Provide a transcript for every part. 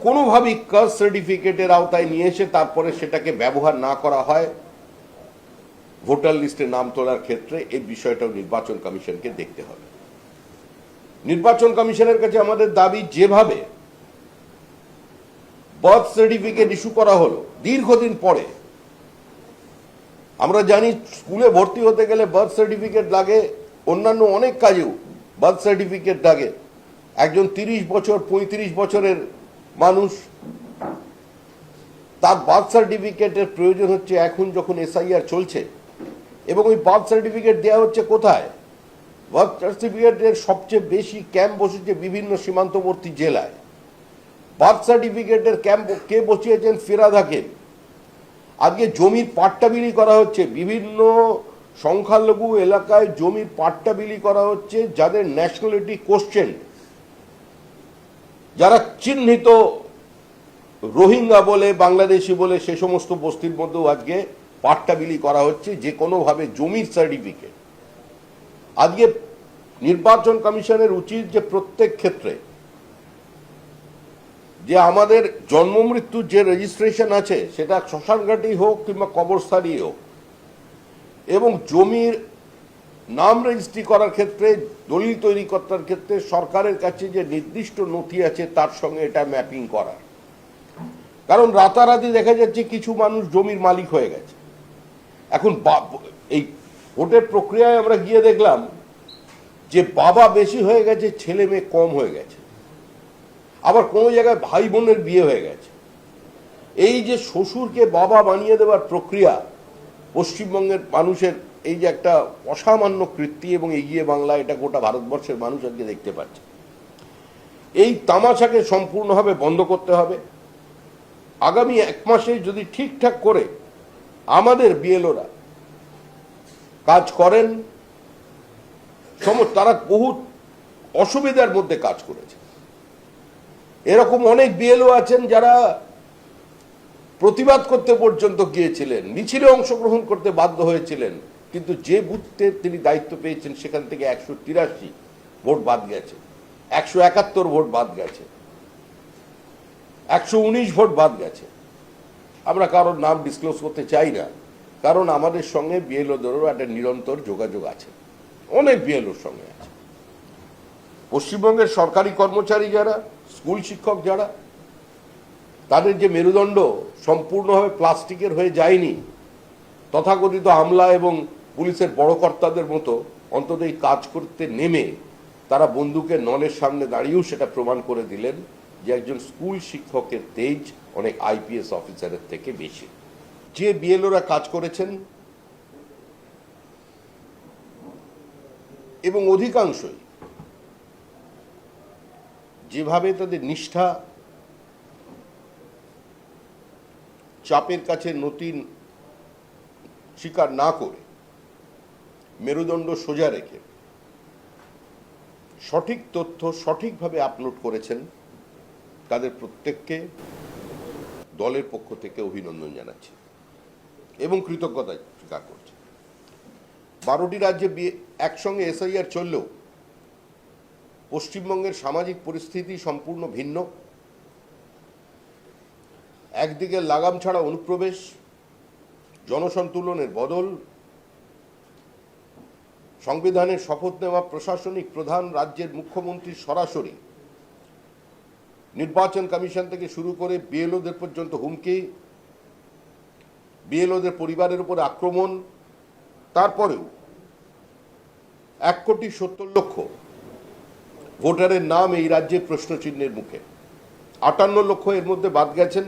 কোনোভাবেই কাস্ট সার্টিফিকেটের আওতায় নিয়ে এসে তারপরে সেটাকে ব্যবহার না করা হয় ভোটার লিস্টে নাম তোলার ক্ষেত্রে, এই বিষয়টাও নির্বাচন কমিশনকে দেখতে হবে। নির্বাচন কমিশনের কাছে আমাদের দাবি, যেভাবে বার্থ সার্টিফিকেট ইস্যু করা হলো দীর্ঘদিন পরে, আমরা জানি স্কুলে ভর্তি হতে গেলে বার্থ সার্টিফিকেট লাগে, অন্যান্য অনেক কাজেও বার্থ সার্টিফিকেট লাগে। একজন 30 বছর 35 বছরের মানুষ, তার বার্থ সার্টিফিকেটের প্রয়োজন হচ্ছে এখন যখন এসআইআর চলছে, এবং ওই বার্থ সার্টিফিকেট দেওয়া হচ্ছে কোথায়? বার্থ সার্টিফিকেটের সবচেয়ে বেশি ক্যাম্প বসেছে বিভিন্ন সীমান্তবর্তী জেলায়। বার্থ সার্টিফিকেটের ক্যাম্প কে বসিয়েছেন? ফিরহাদ হাকিম। আজকে জমির পাট্টা বিলি করা হচ্ছে, বিভিন্ন সংখ্যালঘু এলাকায় জমির পাট্টা বিলি করা হচ্ছে, যাদের ন্যাশনালিটি কোশ্চেন, যারা চিহ্নিত রোহিঙ্গা বলে, বাংলাদেশি বলে, সে সমস্ত বস্তির মধ্যেও আজকে পাট্টা বিলি করা হচ্ছে, যে কোনোভাবে জমির সার্টিফিকেট। আজকে নির্বাচন কমিশনের উচিত যে প্রত্যেক ক্ষেত্রে যে আমাদের জন্ম মৃত্যুর যে রেজিস্ট্রেশন আছে, সেটা শ্মশানঘাটেই হোক কিংবা কবরস্থানই হোক, এবং জমির নাম রেজিস্ট্রি করার ক্ষেত্রে, দলিল তৈরি করার ক্ষেত্রে সরকারের কাছে যে নির্দিষ্ট নথি আছে তার সঙ্গে এটা ম্যাপিং করার। কারণ রাতারাতি দেখা যাচ্ছে কিছু মানুষ জমির মালিক হয়ে গেছে। এখন এই ভোটের প্রক্রিয়ায় আমরা গিয়ে দেখলাম যে বাবা বেশি হয়ে গেছে, ছেলে মেয়ে কম হয়ে গেছে, আবার কোনো জায়গায় ভাই বোনের বিয়ে হয়ে গেছে। এই যে শ্বশুরকে বাবা বানিয়ে দেওয়ার প্রক্রিয়া, পশ্চিমবঙ্গের মানুষের এই যে একটা অসামান্য কৃত্তি, এবং এগিয়ে বাংলা, এটা গোটা ভারতবর্ষের মানুষ আজকে দেখতে পাচ্ছে। এই তামাশাকে সম্পূর্ণভাবে বন্ধ করতে হবে। আগামী 1 মাসে যদি ঠিকঠাক করে আমাদের বিএলওরা কাজ করেন, তারা বহু অসুবিধার মধ্যে কাজ করেছে। এরকম অনেক বিএলও আছেন যারা প্রতিবাদ করতে পর্যন্ত গিয়েছিলেন, মিছিলে অংশগ্রহণ করতে বাধ্য হয়েছিলেন, কিন্তু যে বুথে তিনি দায়িত্ব পেয়েছেন সেখান থেকে 183 ভোট বাদ গেছে, 171 ভোট বাদ গেছে, 119 ভোট বাদ গেছে। আমরা কারোর নাম ডিসক্লোজ করতে চাই না, কারণ আমাদের সঙ্গে বিএলওদেরও একটা নিরন্তর যোগাযোগ আছে, অনেক বিএলওর সঙ্গে আছে। পশ্চিমবঙ্গের সরকারি কর্মচারী যারা, স্কুল শিক্ষক যারা, তাদের যে মেরুদণ্ড সম্পূর্ণভাবে প্লাস্টিকের হয়ে যায়নি, তথাকথিত আমলা এবং পুলিশের বড় কর্তাদের মতো অন্তত এই কাজ করতে নেমে তারা বন্দুকের নলের সামনে দাঁড়িয়েও সেটা প্রমাণ করে দিলেন যে একজন স্কুল শিক্ষকের তেজ অনেক আইপিএস অফিসারের থেকে বেশি। যে বিএলওরা কাজ করেছেন, এবং অধিকাংশই যেভাবে তাদের নিষ্ঠা, চাপের কাছে নথি স্বীকার না করে মেরুদণ্ড সোজা রেখে সঠিক তথ্য সঠিকভাবে আপলোড করেছেন, তাদের প্রত্যেককে দলের পক্ষ থেকে অভিনন্দন জানাচ্ছি এবং কৃতজ্ঞতা স্বীকার করছি। 12টি রাজ্যে একসঙ্গে এসআইআর চললেও পশ্চিমবঙ্গের সামাজিক পরিস্থিতি সম্পূর্ণ ভিন্ন। একদিকে লাগাম ছাড়া অনুপ্রবেশ, জনসন্তুলনের বদল, সংবিধানের শপথ নেওয়া প্রশাসনিক প্রধান রাজ্যের মুখ্যমন্ত্রীর সরাসরি নির্বাচন কমিশন থেকে শুরু করে বিএলওদের পর্যন্ত হুমকি, বিএলওদের পরিবারের উপর আক্রমণ, তারপরেও 1,70,00,000 ভোটারের নাম এই রাজ্যে প্রশ্নচিহ্নের মুখে। 58 লক্ষ এর মধ্যে বাদ গেছেন।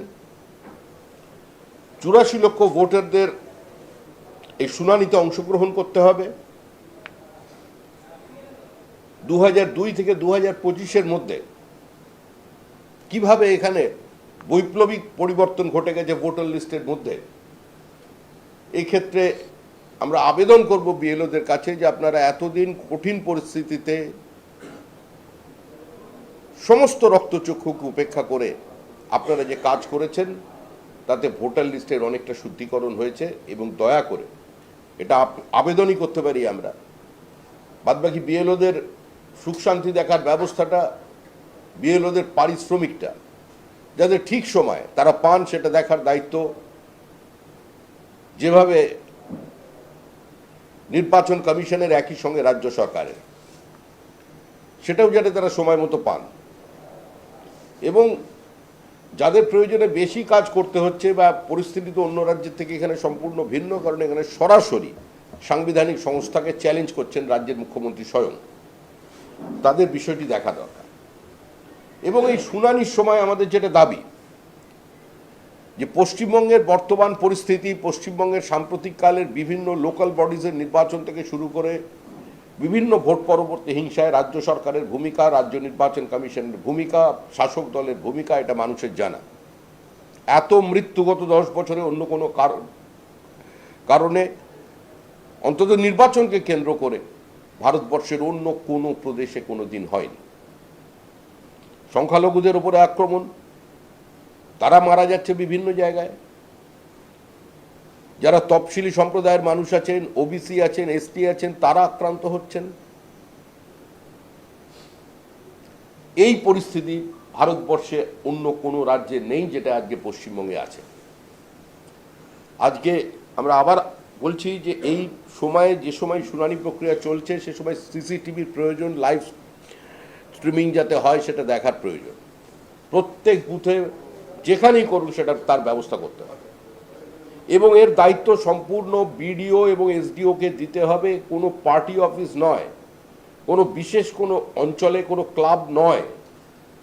84 লক্ষ ভোটারদের এই শুনানিতে অংশগ্রহণ করতে হবে। 2002 থেকে 2025-এর মধ্যে কিভাবে এখানে বৈপ্লবিক পরিবর্তন ঘটে গেছে ভোটার লিস্টের মধ্যে, এই ক্ষেত্রে আমরা আবেদন করব বিএলওদের কাছে যে আপনারা এতদিন কঠিন পরিস্থিতিতে সমস্ত রক্তচক্ষুকে উপেক্ষা করে আপনারা যে কাজ করেছেন, তাতে ভোটার লিস্টের অনেকটা শুদ্ধিকরণ হয়েছে, এবং দয়া করে এটা আবেদনই করতে পারি আমরা, বাদবাকি বিএলওদের সুখ শান্তি দেখার ব্যবস্থাটা, বিএলওদের পারিশ্রমিকটা যাতে ঠিক সময় তারা পান সেটা দেখার দায়িত্ব যেভাবে নির্বাচন কমিশনের একই সঙ্গে রাজ্য সরকারের, সেটাও যাতে তারা সময় মতো পান। এবং যাদের প্রয়োজনে বেশি কাজ করতে হচ্ছে বা পরিস্থিতি তো অন্য রাজ্যের থেকে এখানে সম্পূর্ণ ভিন্ন, কারণ এখানে সরাসরি সাংবিধানিক সংস্থাকে চ্যালেঞ্জ করছেন রাজ্যের মুখ্যমন্ত্রী স্বয়ং, তাদের বিষয়টি দেখা দরকার। এবং এই শুনানির সময় আমাদের যেটা দাবি যে পশ্চিমবঙ্গের বর্তমান পরিস্থিতি, পশ্চিমবঙ্গের সাম্প্রতিককালের বিভিন্ন লোকাল বডিজের নির্বাচন থেকে শুরু করে বিভিন্ন ভোট পরবর্তী হিংসায় রাজ্য সরকারের ভূমিকা, রাজ্য নির্বাচন কমিশনের ভূমিকা, শাসক দলের ভূমিকা, এটা মানুষের জানা। এত মৃত্যু গত 10 বছরে অন্য কোনো কারণে অন্তত নির্বাচনকে কেন্দ্র করে ভারতবর্ষের অন্য কোনো প্রদেশে কোনো দিন হয়নি। সংখ্যালঘুদের উপরে আক্রমণ, তারা মারা যাচ্ছে বিভিন্ন জায়গায়, যারা তফসিলি সম্প্রদায়ের মানুষ আছেন, ওবিসি আছেন, এসটি আছেন, তারা আক্রান্ত হচ্ছেন। এই পরিস্থিতি ভারতবর্ষে অন্য কোনো রাজ্যে নেই, যেটা আজকে পশ্চিমবঙ্গে আছে। আজকে আমরা আবার বলছি যে এই সময়ে, যে সময় শুনানি প্রক্রিয়া চলছে, সে সময় সিসিটিভির প্রয়োজন, লাইভ স্ট্রিমিং যাতে হয় সেটা দেখার প্রয়োজন। প্রত্যেক বুথে যেখানেই করুন সেটা তার ব্যবস্থা করতে হবে এবং এর দায়িত্ব সম্পূর্ণ বিডিও এবং এসডিওকে দিতে হবে। কোনো পার্টি অফিস নয়, কোনো বিশেষ কোনো অঞ্চলে কোনো ক্লাব নয়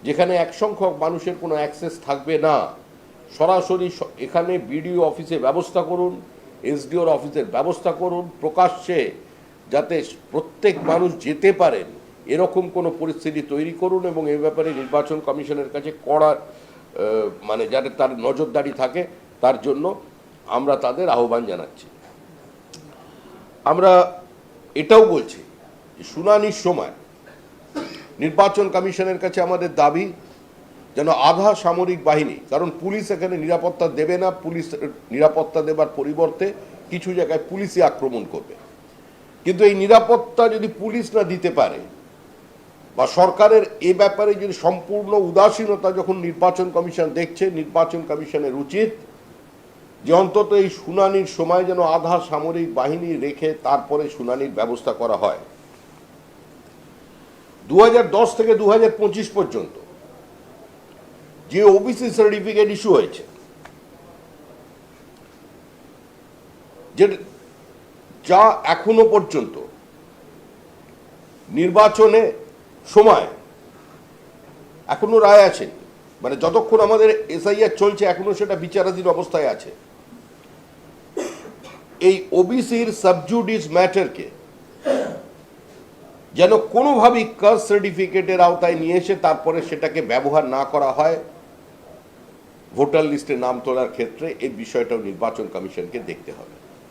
যেখানে এক সংখ্যক মানুষের কোনো অ্যাক্সেস থাকবে না। সরাসরি এখানে বিডিও অফিসে ব্যবস্থা করুন, এসডিওর অফিসের ব্যবস্থা করুন, প্রকাশ্যে যাতে প্রত্যেক মানুষ যেতে পারেন এরকম কোনো পরিস্থিতি তৈরি করুন এবং এ ব্যাপারে নির্বাচন কমিশনের কাছে কড়া মানে যাতে তার নজরদারি থাকে, তার জন্য আমরা তাদের আহ্বান জানাচ্ছি। আমরা এটাও বলছি যে শুনানির সময় নির্বাচন কমিশনের কাছে আমাদের দাবি যেন আধা সামরিক বাহিনী, কারণ পুলিশ এখানে নিরাপত্তা দেবে না, পুলিশ নিরাপত্তা দেবার পরিবর্তে কিছু জায়গায় পুলিশই আক্রমণ করবে। কিন্তু এই নিরাপত্তা যদি পুলিশ না দিতে পারে বা সরকারের এ ব্যাপারে যদি সম্পূর্ণ উদাসীনতা যখন নির্বাচন কমিশন দেখছে, নির্বাচন কমিশনের উচিত যে অন্তত এই শুনানির সময় যেন আধা সামরিক বাহিনী রেখে তারপরে শুনানির ব্যবস্থা করা হয়। 2010 থেকে 2025 পর্যন্ত যে ওবিসি সার্টিফিকেট ইস্যু হয়েছে, যা এখনো পর্যন্ত নির্বাচনে সময় এখনো রায় আছে, মানে যতক্ষণ আমাদের এসআইআর চলছে এখনো সেটা বিচারাধীন অবস্থায় আছে। এই ওবিসির সাবজুডিস ম্যাটারকে যেন কোনোভাবেই কাস্ট সার্টিফিকেটের আওতায় নিয়ে এসে তারপরে সেটাকে ব্যবহার না করা হয় ভোটার লিস্টে নাম তোলার ক্ষেত্রে, এই বিষয়টাও নির্বাচন কমিশনকে দেখতে হবে।